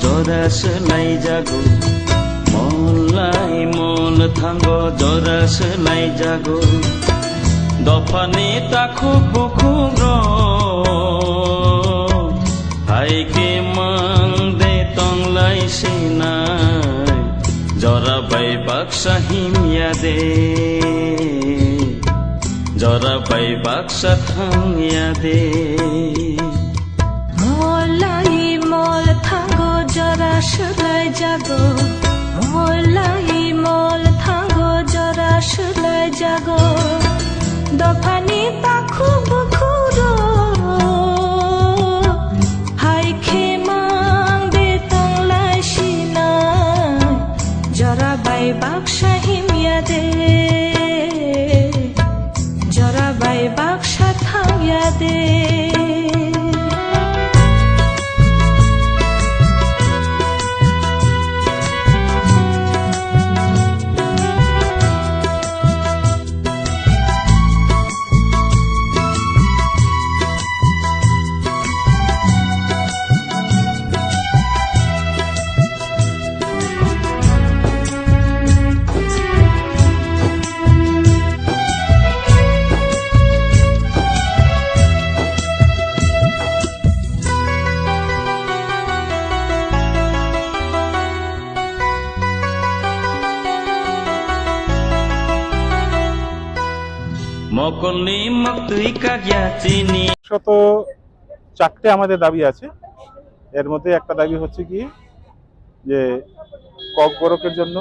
जरासोलाय जागो मलाय मल थांगो जरासोलाय जागो दफानि ताखु बुखुग्र हायके मांदे तंलाय सिनाय जराबाय बाक्सा हिमिया दे जराबाय बाक्सा थांया दे मलाय मल थांगो जरासोलाय जागो मलाय मल थांगो जरासोलाय जागो दफानि ताखु बुखुरो हायखे मांदे तंलाय सिनाय जराबाय बाक्सा हिमिया दे जराबाय बाक्सा थांया दे শত চারটে আমাদের দাবি আছে। এর মধ্যে একটা দাবি হচ্ছে কি যে ককবরকের জন্য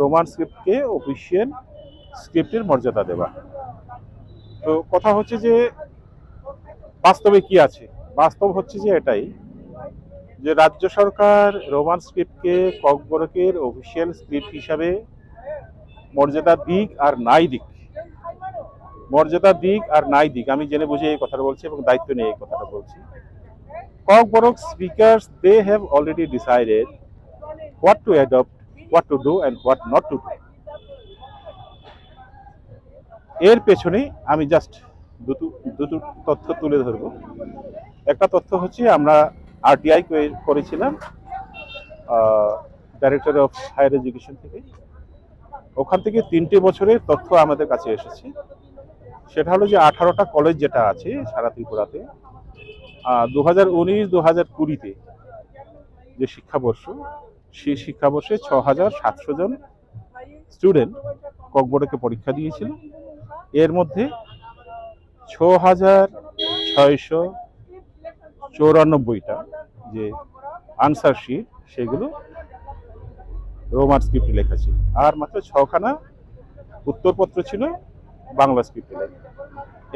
রোমান স্ক্রিপ্টকে অফিসিয়াল স্ক্রিপ্টের মর্যাদা দেওয়া। তো কথা হচ্ছে যে বাস্তবে কি আছে, বাস্তব হচ্ছে যে এটাই যে রাজ্য সরকার রোমান স্ক্রিপ্টকে ককবরকের অফিসিয়াল স্ক্রিপ্ট হিসাবে মর্যাদা দিক আর নাই দিক, মর্যাদা দিক আর নাই দিক, আমি জেনে বুঝে এই কথাটা বলছি এবং দায়িত্ব নিয়ে এই কথাটা বলছি। Kokborok speakers they have already decided what to adopt, what to do and what not to do. এর পেছনে আমি জাস্ট দুটো তথ্য তুলে ধরব। একটা তথ্য হচ্ছে আমরা আরটিআই করেছিলাম ডাইরেক্টর অফ হায়ার এডুকেশন থেকে, ওখান থেকে 3টে বছরের তথ্য আমাদের কাছে এসেছে। সেটা হলো যে 18টা কলেজ যেটা আছে সারা ত্রিপুরাতে 2019-2020 যে শিক্ষাবর্ষ, সেই শিক্ষাবর্ষে 6700 জন স্টুডেন্ট ককবরকে পরীক্ষা দিয়েছিল। এর মধ্যে 6694টা যে আনসার শিট সেগুলো রোমান স্ক্রিপ্টে লেখা ছিল, আর মাত্র 6খানা উত্তরপত্র ছিল বাংলা স্ক্রিপ্টে লেখা।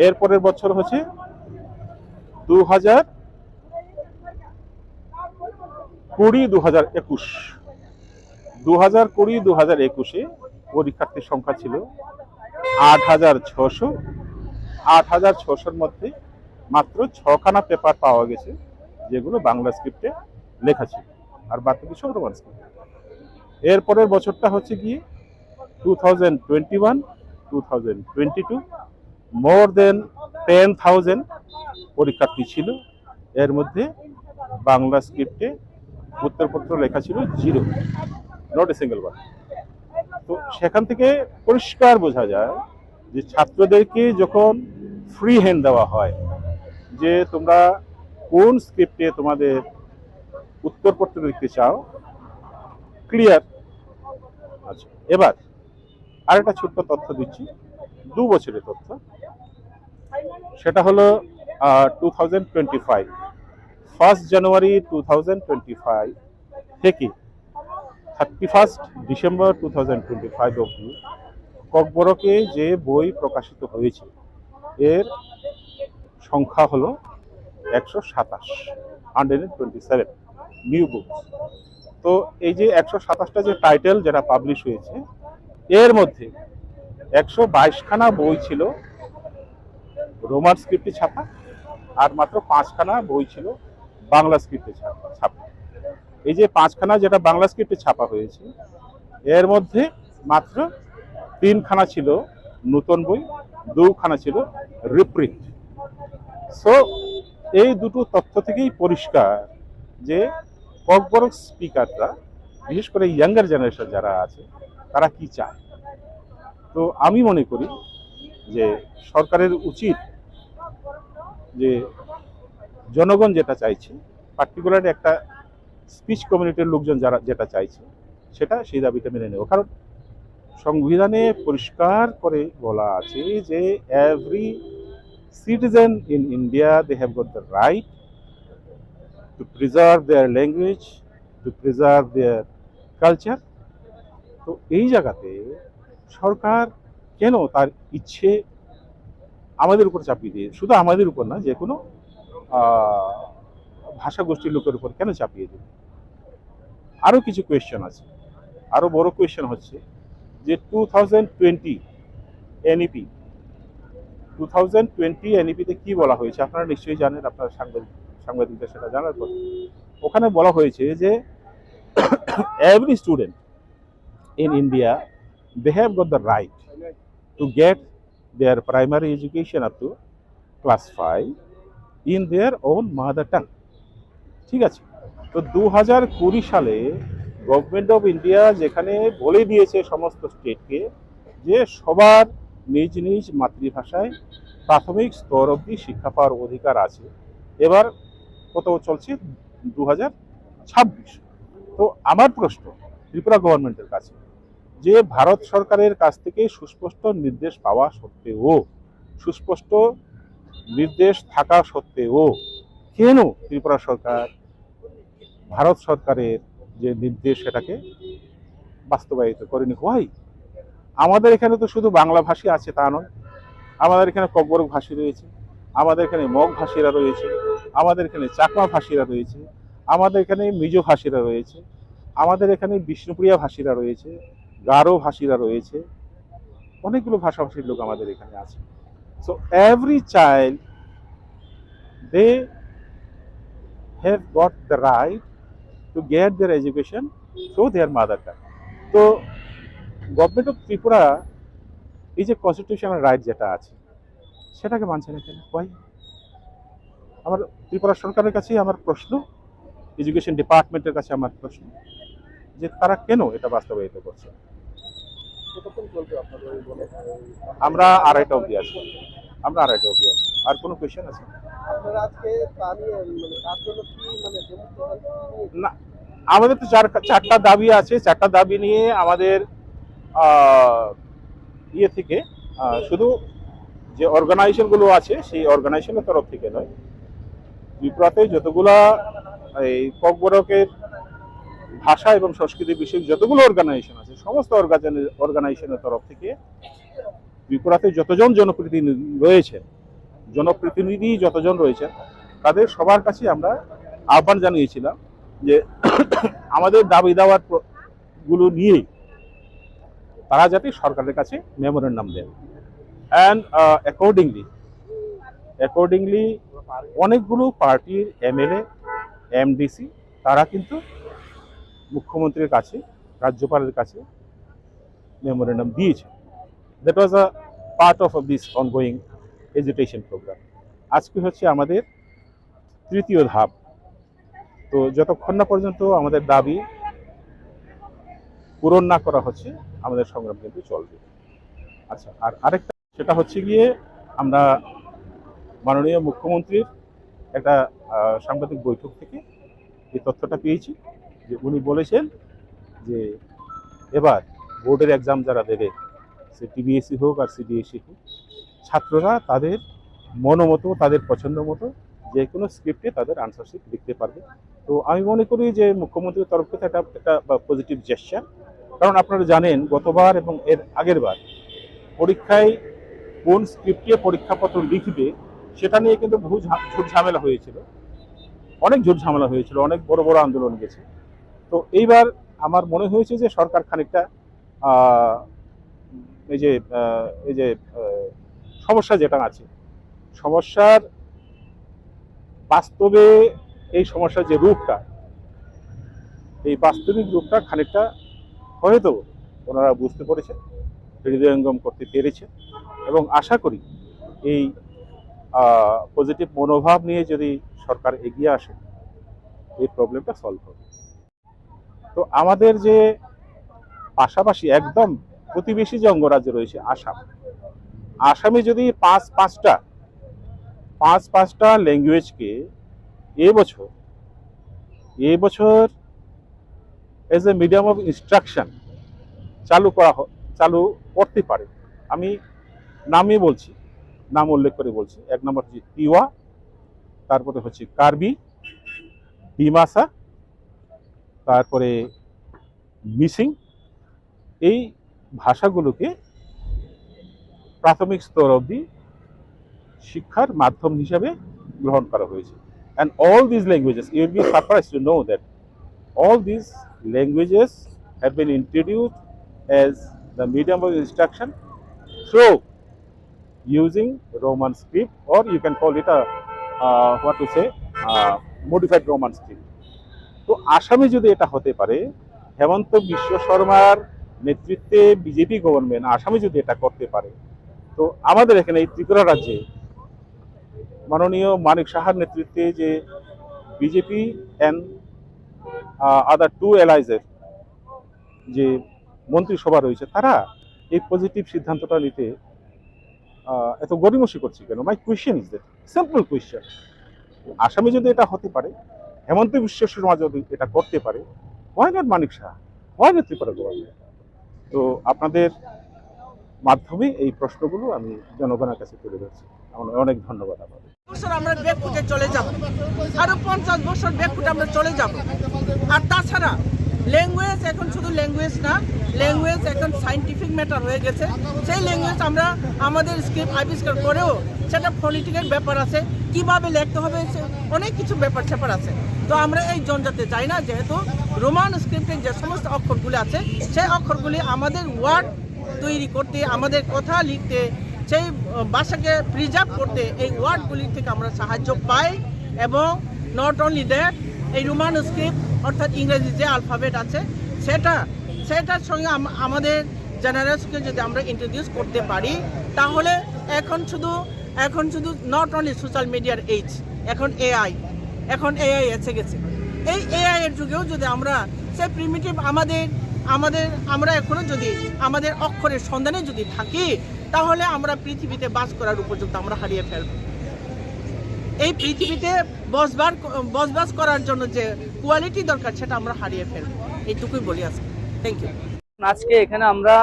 এরপরের বছর হচ্ছে 2020-2021 পরীক্ষার্থীর সংখ্যা ছিল 8600। 8600-র মধ্যে মাত্র 6খানা পেপার পাওয়া গেছে যেগুলো বাংলা স্ক্রিপ্টে লেখা ছিল, আর বাকি সব রোমান স্ক্রিপ্ট। এরপরের বছরটা হচ্ছে গিয়ে 2021-2022, মোর দেন 10,000 পরীক্ষার্থী ছিল। এর মধ্যে বাংলা স্ক্রিপ্টে উত্তরপত্র লেখা ছিল 0, নট এ সিঙ্গেল ওয়ান। তো সেখান থেকে পরিষ্কার বোঝা যায় যে ছাত্রদেরকে যখন ফ্রি হ্যান্ড দেওয়া হয় যে তোমরা কোন স্ক্রিপ্টে তোমাদের উত্তরপত্র লিখতে চাও, ক্লিয়ার। আচ্ছা, এবার আরেকটা ছোট্ট তথ্য দিচ্ছি, 2 বছরের তথ্য। সেটা হলো 2025, 1 জানুয়ারি 2025 থেকে 31 ডিসেম্বর 2025 অবধি ককবরকে যে বই প্রকাশিত হয়েছে এর সংখ্যা হলো 127 নিউ বুকস। তো এই যে 127টা যে টাইটেল যেটা পাবলিশ হয়েছে, এর মধ্যে 122খানা বই ছিল রোমান স্ক্রিপ্টে ছাপা, আর মাত্র 5খানা বই ছিল বাংলা স্ক্রিপ্টে ছাপা। এই যে 5খানা যেটা বাংলা স্ক্রিপ্টে ছাপা হয়েছে, এর মধ্যে মাত্র 3খানা ছিল নতুন বই, 2খানা ছিল রিপ্রিন্ট। সো এই দুটো তথ্য থেকেই পরিষ্কার যে ককবরক স্পিকাররা, বিশেষ করে ইয়াঙ্গার জেনারেশন যারা আছে, তারা কি চায়। তো আমি মনে করি যে সরকারের উচিত যে জনগণ যেটা চাইছে, পার্টিকুলার একটা স্পিচ কমিউনিটির লোকজন যারা যেটা চাইছে, সেটা সেই দাবিটা মেনে নেব। কারণ সংবিধানে পরিষ্কার করে বলা আছে যে every citizen in India they have got the right to preserve their language, to preserve their culture. তো এই জায়গাতে সরকার কেন তার ইচ্ছে আমাদের উপর চাপিয়ে দিয়ে, শুধু আমাদের উপর না, যে কোনো ভাষা গোষ্ঠীর লোকের উপর কেন চাপিয়ে দেবে? আরও কিছু কোয়েশ্চেন আছে। আরও বড় কোয়েশ্চেন হচ্ছে যে 2020 এনইপি, 2020 এনইপিতে কি বলা হয়েছে আপনারা নিশ্চয়ই জানেন, আপনারা সাংবাদিকদের সেটা জানার পর ওখানে বলা হয়েছে যে every student in India, they have got the right to get their primary education up to class 5 in their own mother tongue. ঠিক আছে? তো 2020 সালে গভর্নমেন্ট অফ ইন্ডিয়া যেখানে বলে দিয়েছে সমস্ত স্টেটকে যে সবার নিজ নিজ মাতৃভাষায় প্রাথমিক স্তর অবধি শিক্ষা পাওয়ার অধিকার আছে, এবার কত চলছে 2026। তো আমার প্রশ্ন ত্রিপুরা গভর্নমেন্টের কাছে, যে ভারত সরকারের কাছ থেকে সুস্পষ্ট নির্দেশ পাওয়া সত্ত্বেও, সুস্পষ্ট নির্দেশ থাকা সত্ত্বেও কেন ত্রিপুরা সরকার ভারত সরকারের যে নির্দেশ সেটাকে বাস্তবায়িত করেনি? হয় আমাদের এখানে তো শুধু বাংলা ভাষী আছে তা নয়, আমাদের এখানে ককবরক ভাষী রয়েছে, আমাদের এখানে মগ ভাষীরা রয়েছে, আমাদের এখানে চাকমা ভাষীরা রয়েছে, আমাদের এখানে মিজো ভাষীরা রয়েছে, আমাদের এখানে বিষ্ণুপ্রিয়া ভাষীরা রয়েছে, গারো ভাষীরা রয়েছে, অনেকগুলো ভাষাভাষীর লোক আমাদের এখানে আছে। So every child they have got the right to get their education through their mother tongue. তো গভর্নমেন্ট অফ ত্রিপুরা এই যে কনস্টিটিউশনাল রাইট যেটা আছে সেটাকে মানছে না কেন? হয় আমার ত্রিপুরা সরকারের কাছেই আমার প্রশ্ন, এডুকেশন ডিপার্টমেন্টের কাছে আমার প্রশ্ন, যে তারা কেন এটা বাস্তবায়িত করছে। আমরা 2:30 অবধি আছি, আমরা 2:30 অবধি আছি। আর কোনো কোয়েশ্চেন আছে? না, আমাদের তো চারটা দাবি আছে। চারটা দাবি নিয়ে আমাদের ইয়ে থেকে শুধু যে অর্গানাইজেশনগুলো আছে সেই অর্গানাইজেশনের তরফ থেকে নয়, ত্রিপুরাতে যতগুলা এই ককবরকের ভাষা এবং সংস্কৃতি বিষয়ক যতগুলো অর্গানাইজেশন আছে সমস্ত অর্গানাইজেশনের তরফ থেকে ত্রিপুরাতে যতজন জনপ্রতিনিধি যতজন রয়েছেন তাদের সবার কাছে আমরা আহ্বান জানিয়েছিলাম যে আমাদের দাবি দাওয়ার গুলো নিয়ে তারা যাতে সরকারের কাছে মেমোরেন্ডাম দেন। অ্যান্ড অ্যাকর্ডিংলি অনেকগুলো পার্টির এমএলএ, এমডিসি তারা কিন্তু মুখ্যমন্ত্রীর কাছে, রাজ্যপালের কাছে মেমোরেন্ডাম দিয়েছে। That was a part of this ongoing education programme. আজকে হচ্ছে আমাদের তৃতীয় ধাপ। তো যতক্ষণ না পর্যন্ত আমাদের দাবি পূরণ না করা হচ্ছে আমাদের সংগ্রাম কিন্তু চলবে। আচ্ছা, আর আরেকটা সেটা হচ্ছে গিয়ে আমরা মাননীয় মুখ্যমন্ত্রীর একটা সাংবাদিক বৈঠক থেকে এই তথ্যটা পেয়েছি যে উনি বলেছেন যে এবার বোর্ডের এক্সাম যারা দেবে, সে টিবিএসসি হোক আর সিবিএসসি হোক, ছাত্ররা তাদের মনোমতো, তাদের পছন্দ মতো যে কোনো স্ক্রিপ্টে তাদের আনসার শিট লিখতে পারবে। তো আমি মনে করি যে মুখ্যমন্ত্রীর তরফ থেকে একটা পজিটিভ জেস্চার। কারণ আপনারা জানেন গতবার এবং এর আগের বার পরীক্ষায় কোন স্ক্রিপ্টে পরীক্ষাপত্র লিখবে সেটা নিয়ে কিন্তু বহু ঝুট ঝামেলা হয়েছিল, অনেক ঝুট ঝামেলা হয়েছিল, অনেক বড় বড় আন্দোলন গেছে। তো এইবার আমার মনে হয়েছে যে সরকার খানিকটা এই যে সমস্যা যেটা আছে, সমস্যার বাস্তবে এই সমস্যার যে রূপটা, এই বাস্তবিক রূপটা খানিকটা হয়তো ওনারা বুঝতে পেরেছেন, হৃদয়ঙ্গম করতে পেরেছে, এবং আশা করি এই পজিটিভ মনোভাব নিয়ে যদি সরকার এগিয়ে আসে এই প্রবলেমটা সলভ হবে। তো আমাদের যে পাশাপাশি একদম প্রতিবেশী যে অঙ্গরাজ্য রয়েছে আসামে যদি পাঁচটা ল্যাঙ্গুয়েজকে এবছর as a medium of instruction চালু করতে পারে। আমি নাম উল্লেখ করে বলছি। এক নম্বর হচ্ছে তিওয়া, তারপরে হচ্ছে কার্বি, ডিমাসা, তারপরে মিসিং। এই ভাষাগুলোকে প্রাথমিক স্তর অবধি শিক্ষার মাধ্যম হিসাবে গ্রহণ করা হয়েছে। And all these languages, you will be surprised to know that all these languages have been introduced as the medium of instruction through using Roman script, or you can call it a modified Roman script. তো আসামে যদি এটা হতে পারে, হেমন্ত বিশ্ব শর্মার নেতৃত্বে BJP government আসামে যদি এটা করতে পারে, তো আমাদের এখানে এই ত্রিপুরা রাজ্যে মাননীয় মানিক সাহার নেতৃত্বে যে বিজেপি অ্যান্ড আদার টু অ্যালাইজের যে মন্ত্রিসভা রয়েছে, তারা এই পজিটিভ সিদ্ধান্তটা নিতে এত গরিমসি করছে কেন? My question is that, simple question. আসামে যদি এটা হতে পারে, হেমন্ত বিশ্ব শর্মা যদি এটা করতে পারে, why not Manik Saha, why not Tripura government? তো আপনাদের মাধ্যমে এই প্রশ্নগুলো আমি জনগণের কাছে তুলে ধরছি। অনেক ধন্যবাদ আপনাদের। বছর আমরা ব্যাকফুটে চলে যাব, আরো 50 বছর ব্যাকফুটে আমরা চলে যাব। আর তাছাড়া ল্যাঙ্গুয়েজ এখন শুধু ল্যাঙ্গুয়েজ না, ল্যাঙ্গুয়েজ এখন সায়েন্টিফিক ম্যাটার হয়ে গেছে। সেই ল্যাঙ্গুয়েজ আমরা আমাদের স্ক্রিপ্ট আবিষ্কার করেও সেটা ফনেটিকের ব্যাপার আছে, কিভাবে লিখতে হবে, অনেক কিছু ব্যাপার স্যাপার আছে। তো আমরা এই জঞ্জাতে যাই না, যেহেতু রোমান স্ক্রিপ্টের যে সমস্ত অক্ষরগুলি আছে সেই অক্ষরগুলি আমাদের ওয়ার্ড তৈরি করতে, আমাদের কথা লিখতে, সেই ভাষাকে প্রিজার্ভ করতে এই ওয়ার্ডগুলির থেকে আমরা সাহায্য পাই। এবং নট অনলি দ্যাট, এই রোমান স্ক্রিপ্ট অর্থাৎ ইংরেজি যে আলফাবেট আছে সেটার সঙ্গে আমাদের জেনারেশনকে যদি আমরা ইন্ট্রোডিউস করতে পারি, তাহলে এখন শুধু নট অনলি সোশ্যাল মিডিয়ার এইজ, এখন এআই এসে গেছে। এই এআই এর যুগেও যদি আমরা সেই প্রিমিটিভ আমরা এখনো যদি আমাদের অক্ষরের সন্ধানে যদি থাকি, তাহলে আমরা পৃথিবীতে বাস করার উপযুক্ত আমরা হারিয়ে ফেলব। এই পৃথিবীতে বসবাস করার জন্য যে কোয়ালিটি দরকার সেটা আমরা হারিয়ে ফেলব। এইটুকুই বলি আজকে। Thank you. আজকে এখানে আমরা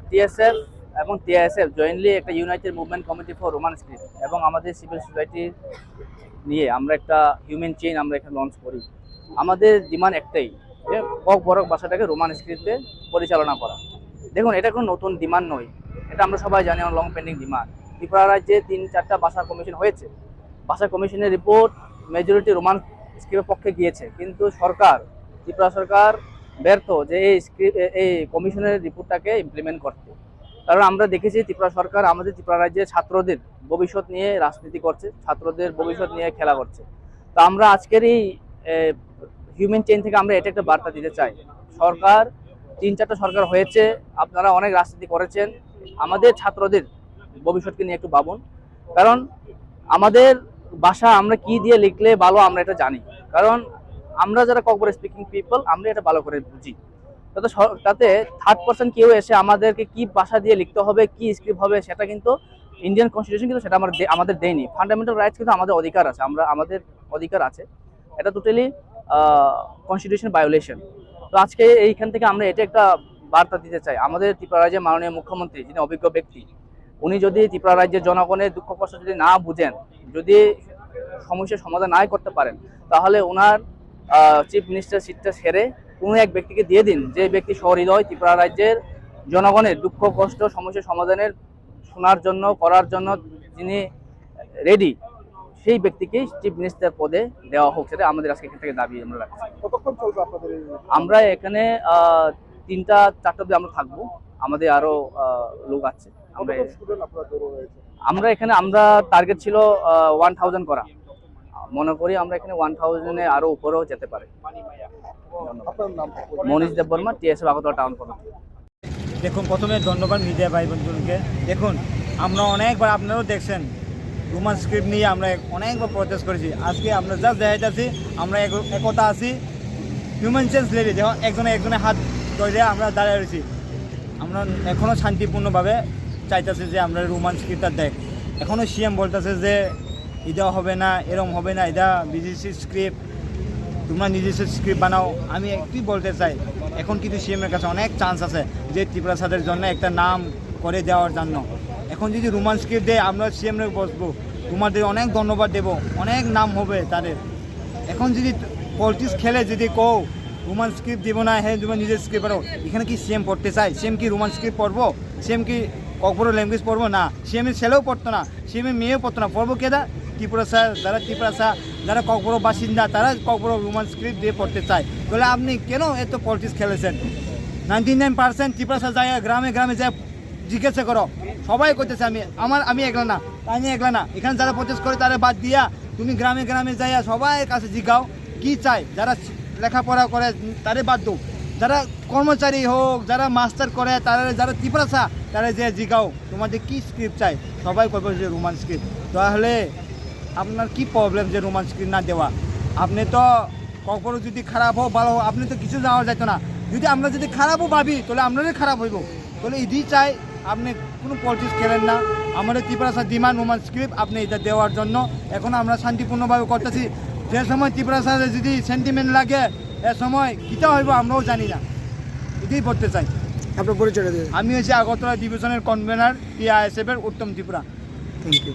টিএসএফ এবং টিআইএসএফ জয়েন্টলি একটা united movement committee for Roman script এবং আমাদের সিভিল সোসাইটি নিয়ে আমরা একটা হিউম্যান চেইন আমরা এখানে লঞ্চ করি। আমাদের ডিমান্ড একটাই, যে বড় ভাষাটাকে রোমান স্ক্রিপ্টে পরিচালনা করা। দেখুন, এটা কোনো নতুন ডিমান্ড নয়, এটা আমরা সবাই জানি, লং পেন্ডিং ডিমান্ড। ত্রিপুরা রাজ্যে 3-4টা ভাষা কমিশন হয়েছে। ভাষা কমিশনের রিপোর্ট মেজরিটি রোমান স্ক্রিপ্টের পক্ষে গিয়েছে, কিন্তু ত্রিপুরা সরকার ব্যর্থ যে এই কমিশনের রিপোর্টটাকে ইমপ্লিমেন্ট করতে। কারণ আমরা দেখেছি ত্রিপুরা সরকার আমাদের ত্রিপুরা রাজ্যে ছাত্রদের ভবিষ্যৎ নিয়ে রাজনীতি করছে, ছাত্রদের ভবিষ্যৎ নিয়ে খেলা করছে। তো আমরা আজকের এই হিউম্যান চেইন থেকে আমরা এটা একটা বার্তা দিতে চাই। সরকার 3-4টা সরকার হয়েছে, আপনারা অনেক রাজনীতি করেছেন, আমাদের ছাত্রদের ভবিষ্যৎকে নিয়ে একটু ভাবুন। কারণ আমাদের ভাষা আমরা কি দিয়ে লিখলে ভালো আমরা এটা জানি, কারণ আমরা যারা ককবরক স্পিকিং পিপল আমরা এটা ভালো করে বুঝি। তাতে থার্ড পার্সন কেউ এসে আমাদেরকে কি ভাষা দিয়ে লিখতে হবে, কি স্ক্রিপ্ট হবে, সেটা কিন্তু ইন্ডিয়ান কনস্টিটিউশন কিন্তু সেটা আমাদের দেয়নি। ফান্ডামেন্টাল রাইটস কিন্তু আমাদের অধিকার আছে, আমাদের অধিকার আছে, এটা টোটালি কনস্টিটিউশন ভায়োলেশন। তো আজকে এইখান থেকে আমরা এটা একটা বার্তা দিতে চাই। আমাদের ত্রিপুরা রাজ্যের মাননীয় মুখ্যমন্ত্রী, যিনি অভিজ্ঞ ব্যক্তি, উনি যদি ত্রিপুরা রাজ্যের জনগণের দুঃখ কষ্ট যদি না বুঝেন, যদি সমস্যার সমাধান না করতে পারেন, তাহলে ওনার চিফ মিনিস্টার সিটটা ছেড়ে কোনো এক ব্যক্তিকে দিয়ে দিন, যে ব্যক্তি সহৃদয় ত্রিপুরা রাজ্যের জনগণের দুঃখ কষ্ট সমস্যার সমাধানের শোনার জন্য, করার জন্য যিনি রেডি, সেই ব্যক্তিকে চিফ মিনিস্টার পদে দেওয়া হোক। সেটা আমাদের আজকে এখান থেকে দাবি আমরা রাখছি। কতক্ষণ চলবে আপনাদের? আমরা এখানে 3-4টা অবধি আমরা থাকবো, আমাদের আরো লোক আছে। আমরা এখানে টার্গেট ছিল 1000 করা, মনে করি আমরা এখানে 1000-এ আরো উপরেও যেতে পারে। Manish Debbarma, TSF Agartala town committee. দেখুন, প্রথমে ধন্যবাদ মিডিয়া ভাই বন্ধুকে। দেখুন, আমরা অনেকবার, আপনারাও দেখছেন, রোমান স্ক্রিপ্ট নিয়ে আমরা অনেকবার প্রটেস্ট করেছি। আজকে আমরা জাস্ট দেখাইতেছি আমরা একতা আছি, হিউম্যান চেঞ্জ লেভেল দেখো একজনে হাত ধরে আমরা দাঁড়িয়ে রয়েছি। আমরা এখনও শান্তিপূর্ণভাবে চাইতেছে যে আমরা রোমান স্ক্রিপ্টটা দেখ। এখনও সিএম বলতেছে যে এটা হবে না, এরম হবে না, এটা বিদেশি স্ক্রিপ্ট, তোমরা নিজস্ব স্ক্রিপ্ট বানাও। আমি একটুই বলতে চাই, এখন কিন্তু সিএমের কাছে অনেক চান্স আছে যে ত্রিপুরা সাদের জন্য একটা নাম করে দেওয়ার জন্য। এখন যদি রোমান স্ক্রিপ্ট দেয় আমরা সিএমরে বসবো, তোমাদের অনেক ধন্যবাদ দেবো, অনেক নাম হবে তাদের। এখন যদি পলিটিক্স খেলে যদি কও রোমান স্ক্রিপ্ট দিব না, হ্যাঁ তুমি নিজের স্ক্রিপ্ট পড়ো, এখানে কি সিএম পড়তে চাই? সিএম কি রোমান স্ক্রিপ্ট পড়বো? সিএম কি ককবরো ল্যাঙ্গুয়েজ পড়বো? না, সিএমের ছেলেও পড়তো না, সিএমের মেয়েও পড়তো না। পড়বো কেদা? ত্রিপুরা স্যার, যারা ককবরো বাসিন্দা তারা ককবরো রোমান স্ক্রিপ্ট দিয়ে পড়তে চায়। তাহলে আপনি কেন এত পলিটিক্স খেলেছেন? 99% ত্রিপুরা স্যার যায় গ্রামে গ্রামে যায় জিজ্ঞাসা করো, সবাই করতেছে। আমি একলা না, আমি একলা না, এখানে যারা প্রটেস্ট করে তারা বাদ দিয়া তুমি গ্রামে গ্রামে যাইয়া সবাই কাছে জিজ্ঞাও কি চাই। যারা লেখাপড়া করে তারে বাদ দো, যারা কর্মচারী হোক, যারা মাস্টার করে তারা, যারা ত্রিপুরা স্যার তারা যে জিজ্ঞাও তোমাদের কি স্ক্রিপ্ট চাই, সবাই করবে যে রোমান স্ক্রিপ্ট। তাহলে আপনার কি প্রবলেম যে রোমান স্ক্রিপ্ট না দেওয়া? আপনি তো কখনো যদি খারাপ হোক ভালো হোক আপনি তো কিছু যাওয়া যেত না। যদি আমরা যদি খারাপও ভাবি তাহলে আপনারই খারাপ হইব। তাহলে এটাই চাই, আপনি কোনো পলিটিক্স খেলেন না। আমাদের Tripura sir demand Roman script আপনি এটা দেওয়ার জন্য। এখন আমরা শান্তিপূর্ণভাবে করতেছি। যে সময় ত্রিপুরা স্যারের যদি সেন্টিমেন্ট লাগে এ সময় কীটা হইব আমরাও জানি না, এটাই বলতে চাই। আপনার পরিচয় দিয়ে আমি হচ্ছে আগরতলা ডিভিশনের কনভেনার TISF-এর উত্তম ত্রিপুরা। Thank you.